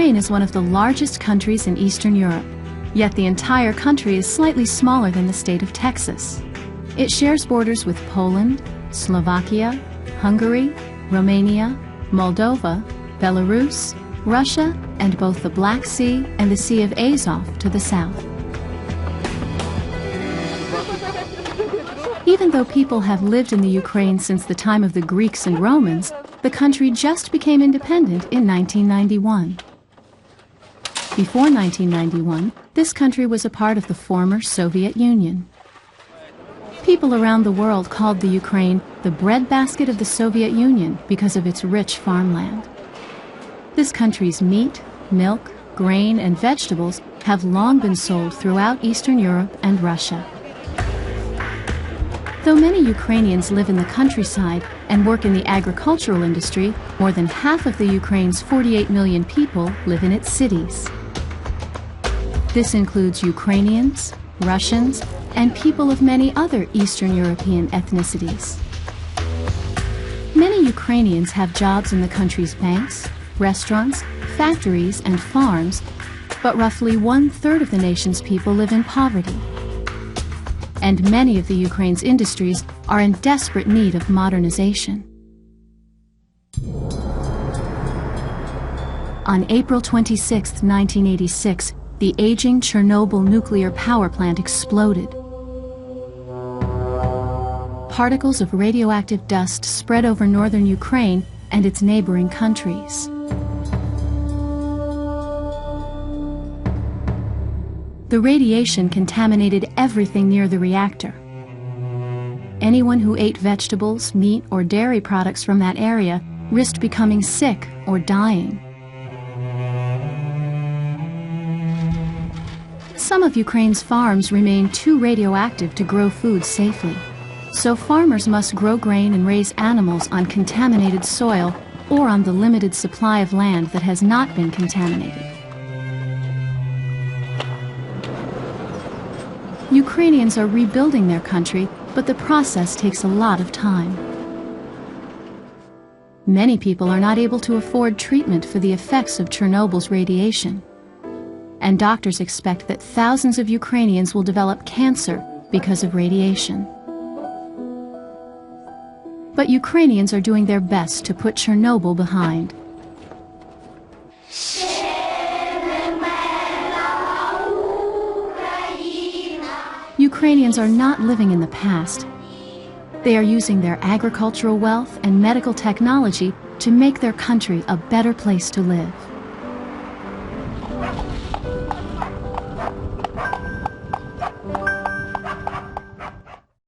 Ukraine is one of the largest countries in Eastern Europe, yet the entire country is slightly smaller than the state of Texas. It shares borders with Poland, Slovakia, Hungary, Romania, Moldova, Belarus, Russia, and both the Black Sea and the Sea of Azov to the south. Even though people have lived in the Ukraine since the time of the Greeks and Romans, the country just became independent in 1991. Before 1991, this country was a part of the former Soviet Union. People around the world called the Ukraine the breadbasket of the Soviet Union because of its rich farmland. This country's meat, milk, grain, and vegetables have long been sold throughout Eastern Europe and Russia. Though many Ukrainians live in the countryside and work in the agricultural industry, more than half of the Ukraine's 48 million people live in its cities. This includes Ukrainians, Russians, and people of many other Eastern European ethnicities. Many Ukrainians have jobs in the country's banks, restaurants, factories, and farms, but roughly 1/3 of the nation's people live in poverty. And many of the Ukraine's industries are in desperate need of modernization. On April 26, 1986, the aging Chernobyl nuclear power plant exploded. Particles of radioactive dust spread over northern Ukraine and its neighboring countries. The radiation contaminated everything near the reactor. Anyone who ate vegetables, meat, or dairy products from that area risked becoming sick or dying. Some of Ukraine's farms remain too radioactive to grow food safely, so farmers must grow grain and raise animals on contaminated soil or on the limited supply of land that has not been contaminated. Ukrainians are rebuilding their country, but the process takes a lot of time. Many people are not able to afford treatment for the effects of Chernobyl's radiation. And doctors expect that thousands of Ukrainians will develop cancer because of radiation. But Ukrainians are doing their best to put Chernobyl behind. Ukrainians are not living in the past. They are using their agricultural wealth and medical technology to make their country a better place to live.